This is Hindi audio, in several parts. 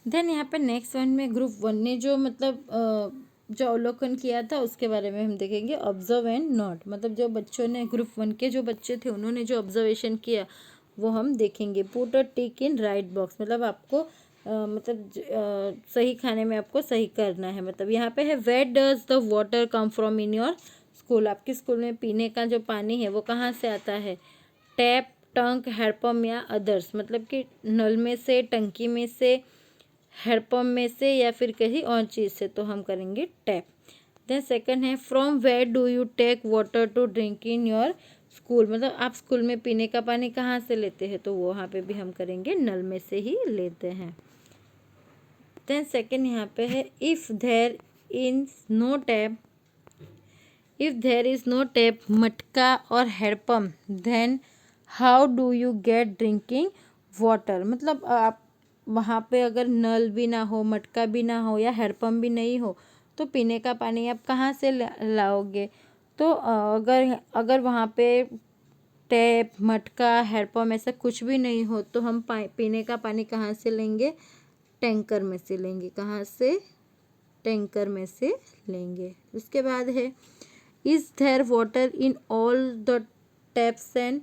देन यहाँ पे नेक्स्ट वन में ग्रुप 1 ने जो मतलब जो अवलोकन किया था उसके बारे में हम देखेंगे। ऑब्जर्व एंड नोट, मतलब जो बच्चों ने ग्रुप 1 के जो बच्चे थे उन्होंने जो ऑब्जर्वेशन किया वो हम देखेंगे। Put a tick in right box, मतलब आपको सही खाने में आपको सही करना है। मतलब यहाँ पे है where does the water come from in your school, आपके स्कूल में पीने का जो पानी है वो कहाँ से आता है। टैप, टंक, हैंडपम्प या अदर्स, मतलब कि नल में से, टंकी में से, हैंडपम्प में से या फिर कहीं और चीज़ से, तो हम करेंगे टैप। देन सेकंड है from where do you take water to drink in your school, मतलब आप स्कूल में पीने का पानी कहाँ से लेते हैं, तो वहाँ पे भी हम करेंगे नल में से ही लेते हैं। देन सेकंड यहाँ पे है if there is no tap, if there is no tap, मटका और hand pump, then how do you get drinking water, मतलब आप वहाँ पे अगर नल भी ना हो, मटका भी ना हो या हैंडपम्प भी नहीं हो तो पीने का पानी आप कहाँ से लाओगे। तो अगर अगर वहाँ पे टैप, मटका, हैंडपम्प ऐसा कुछ भी नहीं हो तो हम पीने का पानी कहाँ से लेंगे, टैंकर में से लेंगे। कहाँ से, टैंकर में से लेंगे। उसके बाद है is there water in all the taps and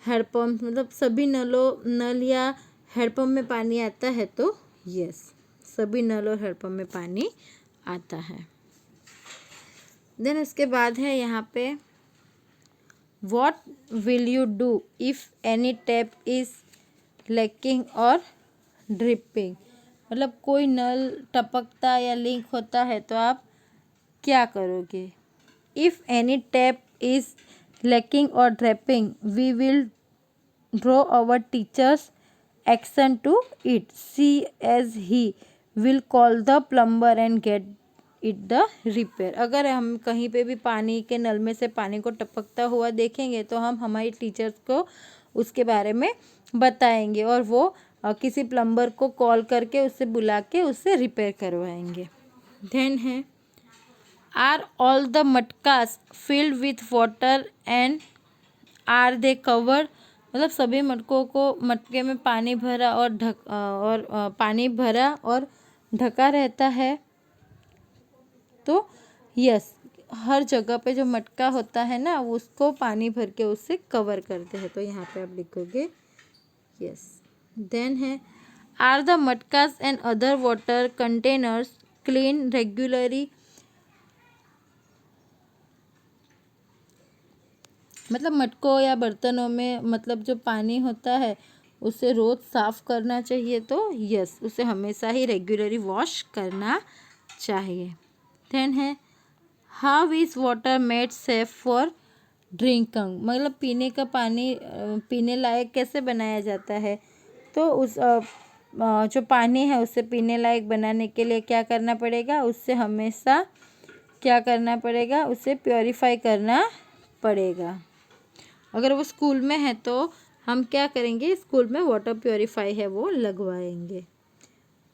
hand pump, मतलब सभी नल या हैंडपम्प में पानी आता है, तो यस, सभी नल और हैंडपम्प में पानी आता है। देन उसके बाद है यहाँ पे what will you do if any tap is leaking और ड्रिपिंग, मतलब कोई नल टपकता या लीक होता है तो आप क्या करोगे। If any tap is leaking और dripping we will draw our teachers action to it, see as he will call the plumber and get it the repair, अगर हम कहीं पे भी पानी के नल में से पानी को टपकता हुआ देखेंगे तो हम हमारी टीचर्स को उसके बारे में बताएंगे और वो किसी प्लम्बर को कॉल करके उससे बुला के उससे रिपेयर करवाएंगे। देन है आर ऑल द मटकास filled with water and are they covered, मतलब सभी मटकों को, मटके में पानी भरा और पानी भरा और ढका रहता है, तो यस, हर जगह पे जो मटका होता है ना उसको पानी भर के उससे कवर करते हैं, तो यहाँ पे आप लिखोगे यस। देन है आर द मटकास and other water containers clean regularly, मतलब मटकों या बर्तनों में मतलब जो पानी होता है उसे रोज़ साफ़ करना चाहिए, तो यस, उसे हमेशा ही रेगुलरली वॉश करना चाहिए। देन है how is water made safe for drinking, मतलब पीने का पानी पीने लायक कैसे बनाया जाता है, तो उस जो पानी है उसे पीने लायक बनाने के लिए क्या करना पड़ेगा, उससे हमेशा क्या करना पड़ेगा, उसे प्योरीफाई करना पड़ेगा। अगर वो स्कूल में है तो हम क्या करेंगे, स्कूल में वाटर प्योरीफाई है वो लगवाएंगे।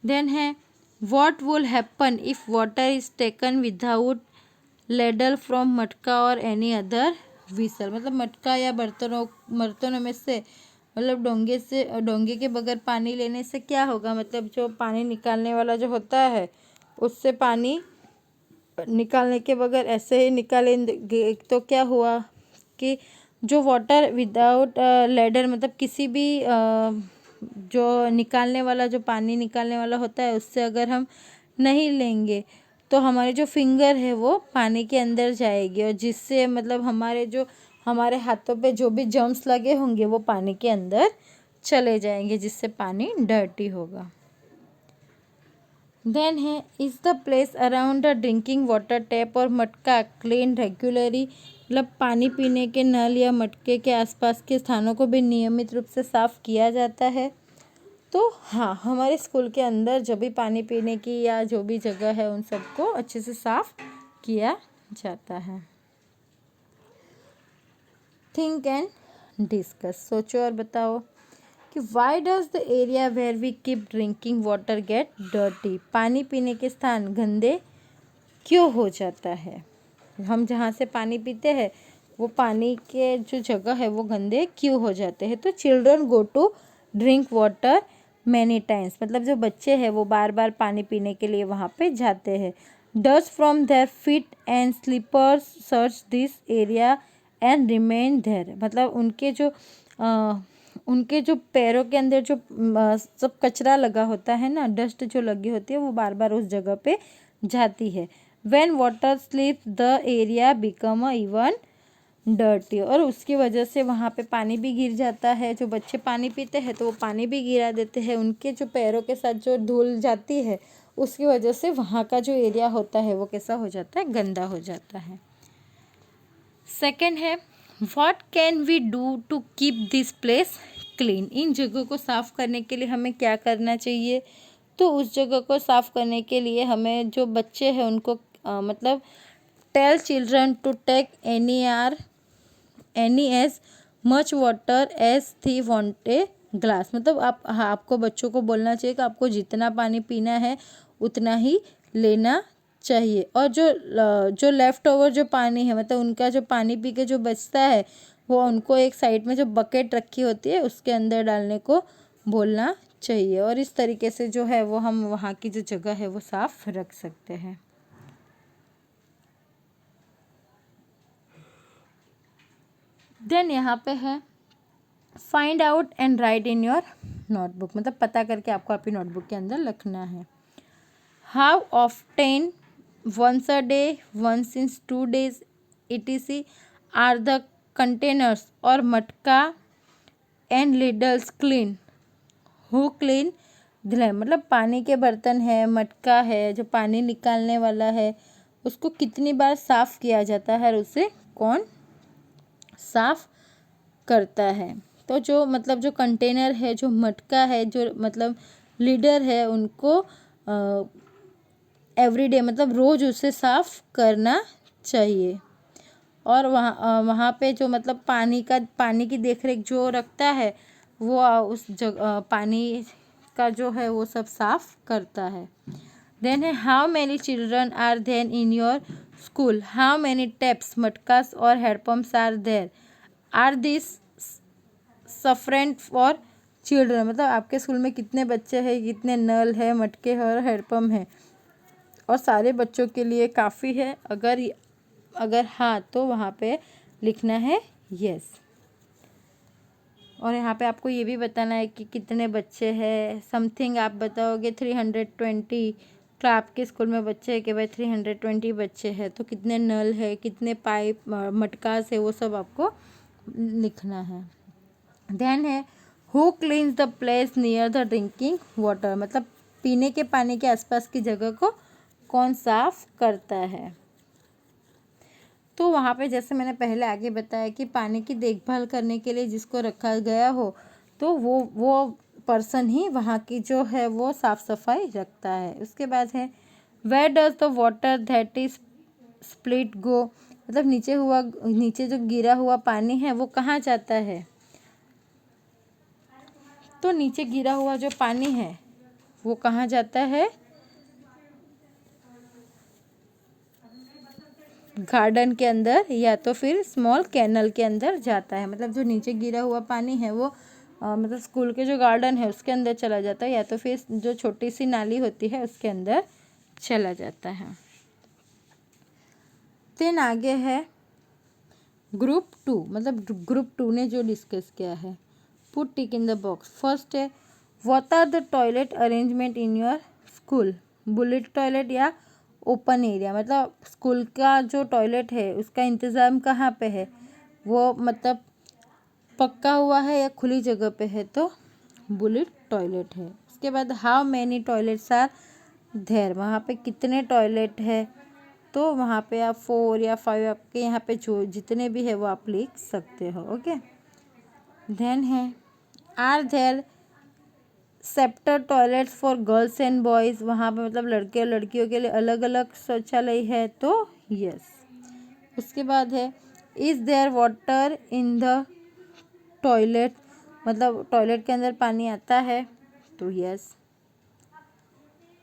देन है what will happen if water is taken without ladle from मटका और एनी अदर विसल, मतलब मटका या बर्तनों में से, मतलब डोंगे के बगैर पानी लेने से क्या होगा, मतलब जो पानी निकालने वाला जो होता है उससे पानी निकालने के बगैर ऐसे ही निकालेंगे तो क्या हुआ कि जो वाटर विदाउट लेडर, मतलब किसी भी जो निकालने वाला, जो पानी निकालने वाला होता है उससे अगर हम नहीं लेंगे तो हमारे जो फिंगर है वो पानी के अंदर जाएगी और जिससे मतलब हमारे हाथों पे जो भी जर्म्स लगे होंगे वो पानी के अंदर चले जाएंगे, जिससे पानी डर्टी होगा। देन है is the place around the drinking water tap और मटका क्लीन रेगुलरली, मतलब पानी पीने के नल या मटके के आसपास के स्थानों को भी नियमित रूप से साफ़ किया जाता है। तो हाँ, हमारे स्कूल के अंदर जो भी पानी पीने की या जो भी जगह है उन सबको अच्छे से साफ़ किया जाता है। थिंक एंड डिस्कस, सोचो और बताओ कि why does the area where we keep drinking water get dirty, पानी पीने के स्थान गंदे क्यों हो जाता है, हम जहाँ से पानी पीते हैं वो पानी के जो जगह है वो गंदे क्यों हो जाते हैं। तो children go to drink water many times, मतलब जो बच्चे हैं वो बार बार पानी पीने के लिए वहाँ पे जाते हैं। Dust from their feet and slippers search this area and remain there, मतलब उनके जो पैरों के अंदर जो सब कचरा लगा होता है ना, डस्ट जो लगी होती है, वो बार बार उस जगह पे जाती है। When water स्लीप्स the area become even dirty, और उसकी वजह से वहाँ पे पानी भी गिर जाता है। जो बच्चे पानी पीते हैं तो वो पानी भी गिरा देते हैं, उनके जो पैरों के साथ जो धूल जाती है उसकी वजह से वहाँ का जो एरिया होता है वो कैसा हो जाता है, गंदा हो जाता है। सेकंड है, what can we do to keep this place clean, इन जगह को साफ़ करने के लिए हमें क्या करना चाहिए। तो उस जगह को साफ़ करने के लिए हमें जो बच्चे हैं उनको मतलब tell children to take any as much water as they want a glass, मतलब आपको बच्चों को बोलना चाहिए कि आपको जितना पानी पीना है उतना ही लेना चाहिए। और जो लेफ़्ट ओवर जो पानी है, मतलब उनका जो पानी पी के जो बचता है वो उनको एक साइड में जो बकेट रखी होती है उसके अंदर डालने को बोलना चाहिए। और इस तरीके से जो है वो हम वहाँ की जो जगह है वो साफ़ रख सकते हैं। देन यहाँ पे है find out and right in your notebook, मतलब पता करके आपको अपनी नोटबुक के अंदर लिखना है। How often, once a day, once in 2 days, etc. Are the containers or matka and lids clean, who clean दिलाए, मतलब पानी के बर्तन है, मटका है, जो पानी निकालने वाला है, उसको कितनी बार साफ़ किया जाता है और उसे कौन साफ़ करता है। तो जो मतलब जो कंटेनर है, जो मटका है, जो मतलब लीडर है, उनको एवरीडे मतलब रोज़ उसे साफ़ करना चाहिए। और वहाँ पे जो मतलब पानी की देखरेख जो रखता है वो उस जगह पानी का जो है वो सब साफ़ करता है। देन है how many children are then in your school, how many taps, मटकास और handpumps are there, are this sufficient for children, मतलब आपके स्कूल में कितने बच्चे हैं, कितने नल है, मटके हैं और हैंडपम्प है, और सारे बच्चों के लिए काफ़ी है। अगर हाँ तो वहाँ पे लिखना है यस। और यहाँ पे आपको ये भी बताना है कि कितने बच्चे हैं, समथिंग आप बताओगे 320, तो आपके स्कूल में बच्चे हैं कि भाई 320 बच्चे हैं, तो कितने नल है, कितने पाइप मटकास है, वो सब आपको लिखना है। देन है who cleans the place near the drinking water, मतलब पीने के पानी के आसपास की जगह को कौन साफ करता है। तो वहाँ पे जैसे मैंने पहले आगे बताया कि पानी की देखभाल करने के लिए जिसको रखा गया हो तो वो पर्सन ही वहाँ की जो है वो साफ़ सफाई रखता है। उसके बाद है where does the water that is split go, मतलब नीचे जो गिरा हुआ पानी है वो कहाँ जाता है। तो नीचे गिरा हुआ जो पानी है वो कहाँ जाता है, गार्डन के अंदर या तो फिर स्मॉल कैनल के अंदर जाता है। मतलब जो नीचे गिरा हुआ पानी है वो मतलब स्कूल के जो गार्डन है उसके अंदर चला जाता है, या तो फिर जो छोटी सी नाली होती है उसके अंदर चला जाता है। देन आगे है ग्रुप 2, मतलब ग्रुप 2 ने जो डिस्कस किया है। Put tick in the box. First है what are the toilet arrangement in your school, bullet toilet या ओपन एरिया, मतलब स्कूल का जो टॉयलेट है उसका इंतज़ाम कहाँ पे है, वो मतलब पक्का हुआ है या खुली जगह पे है, तो बुलेट टॉयलेट है। उसके बाद how many toilets are there, वहाँ पे कितने टॉयलेट है, तो वहाँ पे आप 4 या 5 आपके यहाँ पे जो जितने भी है वो आप लिख सकते हो। ओके। देन है are there separate toilets for girls and boys, वहाँ पे मतलब लड़के और लड़कियों के लिए अलग अलग शौचालय है, तो यस। उसके बाद है is there water in the toilet, मतलब टॉयलेट के अंदर पानी आता है, तो यस।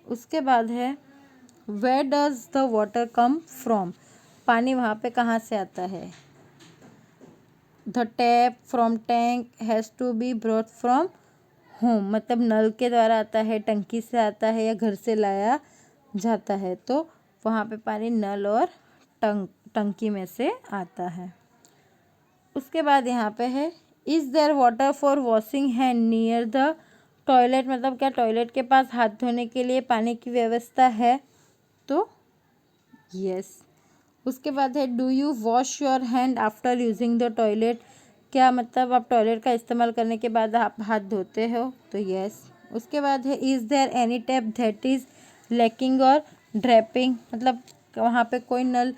उसके बाद है where does the water come from, पानी वहाँ पे कहाँ से आता है, the tap, from tank, has to be brought from home, मतलब नल के द्वारा आता है, टंकी से आता है या घर से लाया जाता है, तो वहाँ पे पानी नल और टंकी में से आता है। उसके बाद यहाँ पे है is there water for washing hand near the toilet, मतलब क्या टॉयलेट के पास हाथ धोने के लिए पानी की व्यवस्था है, तो यस। उसके बाद है do you wash your hand after using the toilet, क्या मतलब आप टॉयलेट का इस्तेमाल करने के बाद आप हाथ धोते हो, तो यस। उसके बाद है is there any tap that is leaking or dripping, मतलब वहाँ पे कोई नल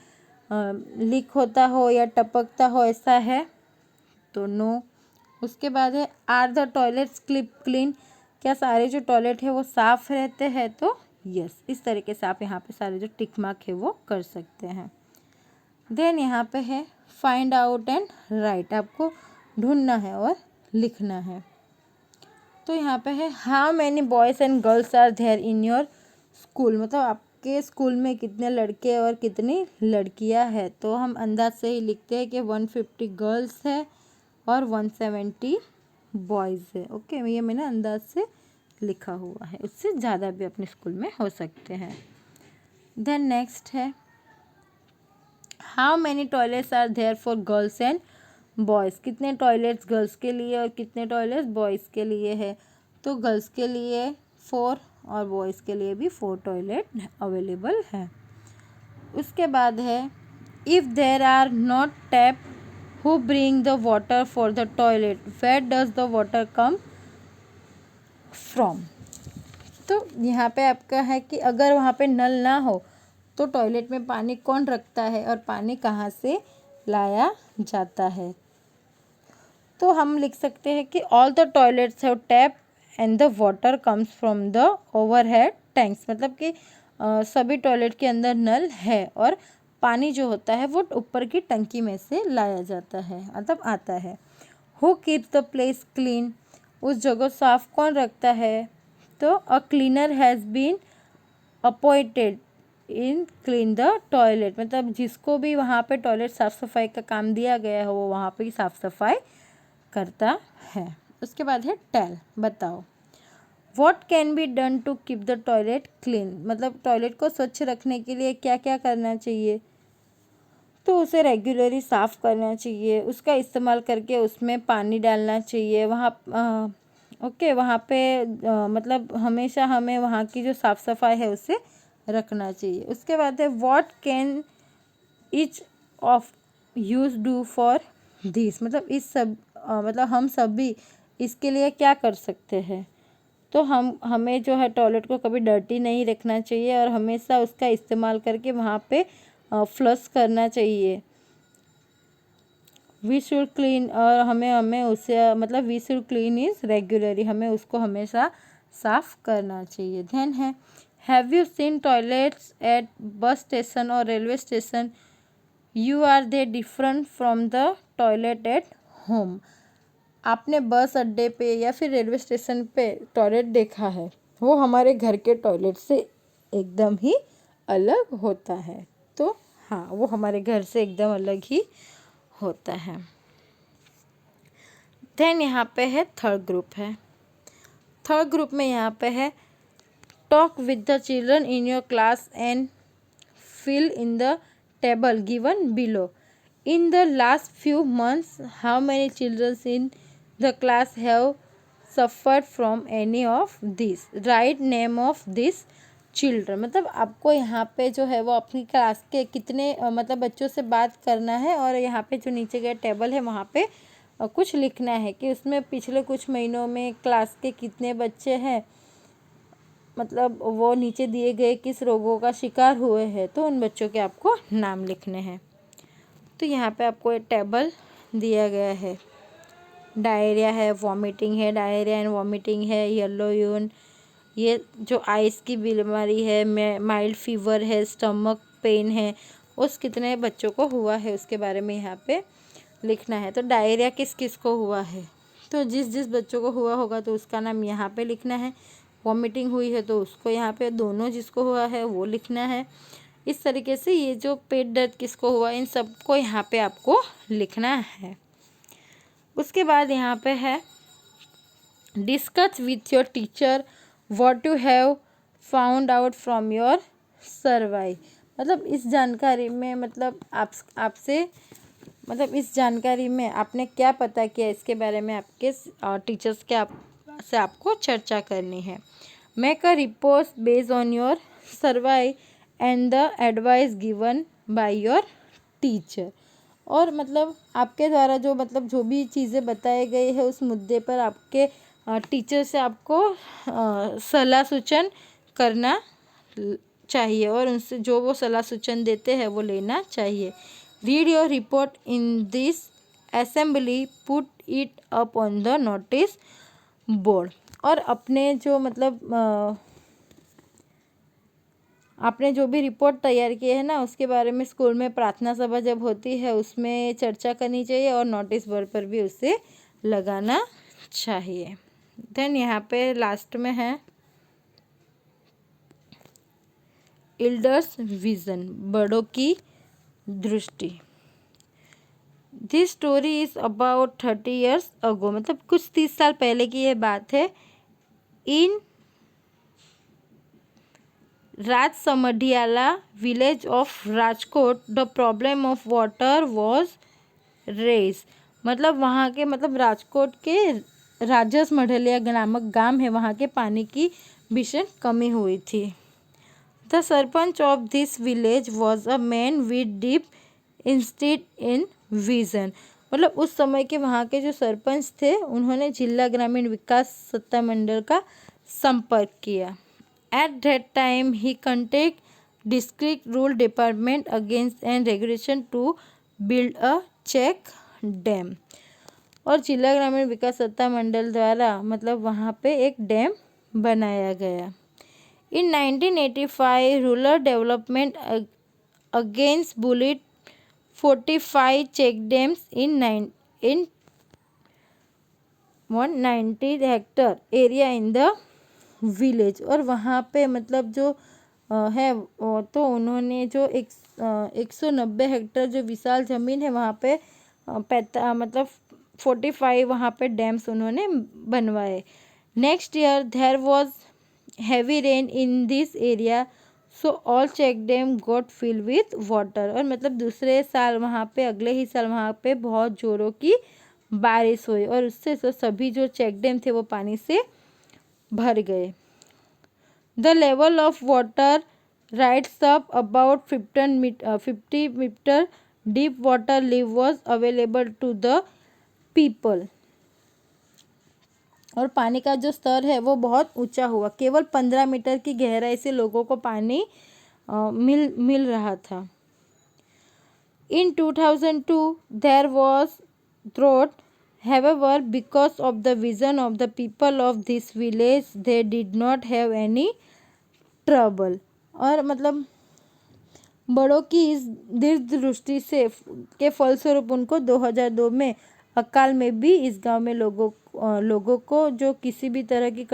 लीक होता हो या टपकता हो, ऐसा है, तो नो। उसके बाद है आर द टॉयलेट्स क्लीन, क्या सारे जो टॉयलेट है वो साफ़ रहते हैं, तो यस। इस तरीके से आप यहाँ पे सारे जो टिक मार्क है वो कर सकते हैं। देन यहाँ पे है फाइंड आउट एंड राइट, आपको ढूंढना है और लिखना है। तो यहाँ पे है how many boys and girls are there in your school, मतलब आपके स्कूल में कितने लड़के और कितनी लड़कियाँ हैं, तो हम अंदाज से ही लिखते हैं कि 150 गर्ल्स है और 170 बॉयज़ है। ओके, ये मैंने अंदाज से लिखा हुआ है, उससे ज़्यादा भी अपने स्कूल में हो सकते हैं। देन नेक्स्ट है how many toilets are there for girls and boys, कितने टॉयलेट्स गर्ल्स के लिए और कितने टॉयलेट्स बॉयज़ के लिए है, तो गर्ल्स के लिए 4 और बॉयज़ के लिए भी 4 टॉयलेट अवेलेबल है। उसके बाद है if there are not tap who bring the water for the toilet where does the water come from, तो यहाँ पे आपका है कि अगर वहाँ पे नल ना हो तो टॉयलेट में पानी कौन रखता है और पानी कहाँ से लाया जाता है, तो हम लिख सकते हैं कि all the toilets have tap and the water comes from the overhead tanks, मतलब कि सभी टॉयलेट के अंदर नल है और पानी जो होता है वो ऊपर की टंकी में से लाया जाता है, मतलब आता है। Who keeps the place clean, उस जगह साफ कौन रखता है, तो a cleaner has been appointed in clean the toilet, मतलब जिसको भी वहाँ पे टॉयलेट साफ़ सफाई का काम दिया गया है वो वहाँ पे साफ़ सफाई करता है। उसके बाद है टेल, बताओ what can be done to keep the toilet clean, मतलब टॉयलेट को स्वच्छ रखने के लिए क्या क्या करना चाहिए, तो उसे रेगुलरली साफ़ करना चाहिए, उसका इस्तेमाल करके उसमें पानी डालना चाहिए, वहाँ ओके वहाँ पे मतलब हमेशा हमें वहाँ की जो साफ़ सफाई है उसे रखना चाहिए। उसके बाद है what can each of use do for this, मतलब इस सब मतलब हम सभी इसके लिए क्या कर सकते हैं, तो हमें जो है टॉयलेट को कभी डर्टी नहीं रखना चाहिए और हमेशा उसका इस्तेमाल करके वहाँ पे फ्लश करना चाहिए। वी शुड क्लीन, और हमें उसे मतलब we should clean is regularly, हमें उसको हमेशा साफ़ करना चाहिए। देन है have you seen toilets at bus station और railway station, you are they different from the toilet at home, आपने बस अड्डे पे या फिर रेलवे स्टेशन पे टॉयलेट देखा है, वो हमारे घर के टॉयलेट से एकदम ही अलग होता है, तो हाँ वो हमारे घर से एकदम अलग ही होता है। देन यहाँ पे है थर्ड ग्रुप है, थर्ड ग्रुप में यहाँ पे है talk with the children in your class and fill in the table given below. In the last few months, how many children in the class have suffered from any of these? Write name of these children. मतलब आपको यहाँ पे जो है वो अपनी क्लास के कितने मतलब बच्चों से बात करना है और यहाँ पे जो नीचे गया टेबल है वहाँ पे कुछ लिखना है कि उसमें पिछले कुछ महीनों में क्लास के कितने बच्चे हैं, मतलब वो नीचे दिए गए किस रोगों का शिकार हुए हैं, तो उन बच्चों के आपको नाम लिखने हैं। तो यहाँ पे आपको एक टेबल दिया गया है, डायरिया है, वॉमिटिंग है, डायरिया एंड वॉमिटिंग है, येलो यून, ये जो आइस की बीमारी है, माइल्ड फीवर है, स्टमक पेन है, उस कितने बच्चों को हुआ है उसके बारे में यहाँ पे लिखना है। तो डायरिया किस किस को हुआ है, तो जिस जिस बच्चों को हुआ होगा तो उसका नाम यहाँ पे लिखना है। वॉमिटिंग हुई है तो उसको यहाँ पे दोनों जिसको हुआ है वो लिखना है। इस तरीके से ये जो पेट दर्द किसको हुआ इन सबको यहाँ पे आपको लिखना है। उसके बाद यहाँ पे है discuss with your teacher what you have found out from your survey. मतलब इस जानकारी में मतलब आपसे मतलब इस जानकारी में आपने क्या पता किया, इसके बारे में आपके टीचर्स के से आपको चर्चा करनी है। Make a report based on your survey and the advice given by your teacher. और मतलब आपके द्वारा जो भी चीज़ें बताई गई है उस मुद्दे पर आपके टीचर से आपको सलाह सूचन करना चाहिए और उनसे जो वो सलाह सूचन देते हैं वो लेना चाहिए। Read your report in this assembly, put it up on the notice board. और अपने जो आपने जो भी रिपोर्ट तैयार की है ना उसके बारे में स्कूल में प्रार्थना सभा जब होती है उसमें चर्चा करनी चाहिए और नोटिस बोर्ड पर भी उसे लगाना चाहिए। देन यहाँ पे लास्ट में है एल्डर्स विजन, बड़ों की दृष्टि। This story is about 30 years ago, मतलब कुछ 30 साल पहले की ये बात है। In Rajsamadhiyala village of Rajkot the problem of water was raise. मतलब वहाँ के राजकोट के राजसमढ़िया नामक गांव है, वहाँ के पानी की भीषण कमी हुई थी। The sarpanch of this village was a man with deep instead in vision. मतलब उस समय के वहाँ के जो सरपंच थे उन्होंने जिला ग्रामीण विकास सत्तामंडल का संपर्क किया। एट दैट टाइम ही contact district rule department against and regulation to build a check dam. और जिला ग्रामीण विकास सत्तामंडल द्वारा वहाँ पे एक डैम बनाया गया। इन 1985 rural development against bullet 45 check dams in 190 hectare area in the village। और वहाँ पे जो है तो उन्होंने जो 190 हेक्टर जो विशाल ज़मीन है वहाँ पे 45 वहाँ पे डैम्स उन्होंने बनवाए। Next year there was heavy rain in this area so all check dam got fill with water. और दूसरे साल वहाँ पे अगले ही साल वहाँ पे बहुत जोरों की बारिश हुई और उससे तो सभी जो चेक डैम थे वो पानी से भर गए। The level of water rights up about 50 metre deep water leave was available to the people. और पानी का जो स्तर है वो बहुत ऊंचा हुआ, केवल 15 मीटर की गहराई से लोगों को पानी मिल रहा था। In 2002 there was drought, however because of the vision of the people of this village they did not have any trouble। और बड़ों की इस दीर्घ दृष्टि से के फलस्वरूप उनको 2002 में अकाल में भी इस गांव में लोगों को जो किसी भी तरह की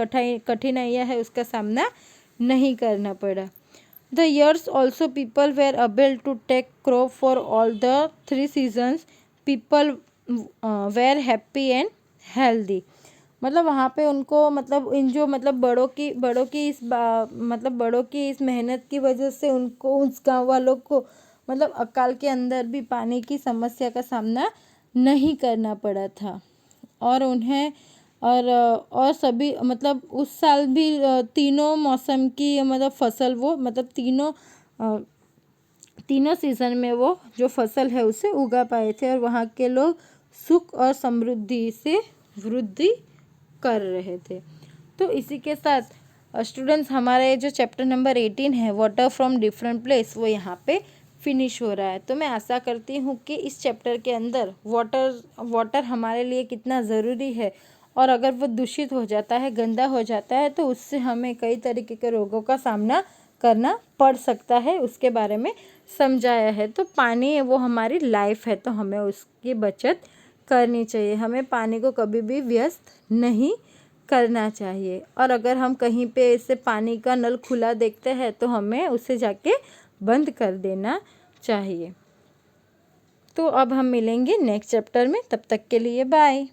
कठिनाइयाँ है उसका सामना नहीं करना पड़ा। The years also people were able to take crop for all the 3 seasons। people were happy and healthy। वहाँ पे उनको इन जो बड़ों की इस मेहनत की वजह से उनको उस गांव वालों को अकाल के अंदर भी पानी की समस्या का सामना नहीं करना पड़ा था। और उन्हें और सभी उस साल भी तीनों मौसम की फसल वो तीनों सीजन में वो जो फसल है उसे उगा पाए थे और वहाँ के लोग सुख और समृद्धि से वृद्धि कर रहे थे। तो इसी के साथ स्टूडेंट्स हमारे जो चैप्टर नंबर 18 है वाटर फ्रॉम डिफरेंट प्लेस वो यहाँ पे फिनिश हो रहा है। तो मैं आशा करती हूँ कि इस चैप्टर के अंदर वाटर हमारे लिए कितना ज़रूरी है और अगर वो दूषित हो जाता है, गंदा हो जाता है तो उससे हमें कई तरीके के रोगों का सामना करना पड़ सकता है, उसके बारे में समझाया है। तो पानी है वो हमारी लाइफ है तो हमें उसकी बचत करनी चाहिए, हमें पानी को कभी भी व्यस्त नहीं करना चाहिए। और अगर हम कहीं पे इससे पानी का नल खुला देखते हैं तो हमें उसे जाके बंद कर देना चाहिए। तो अब हम मिलेंगे नेक्स्ट चैप्टर में, तब तक के लिए बाय।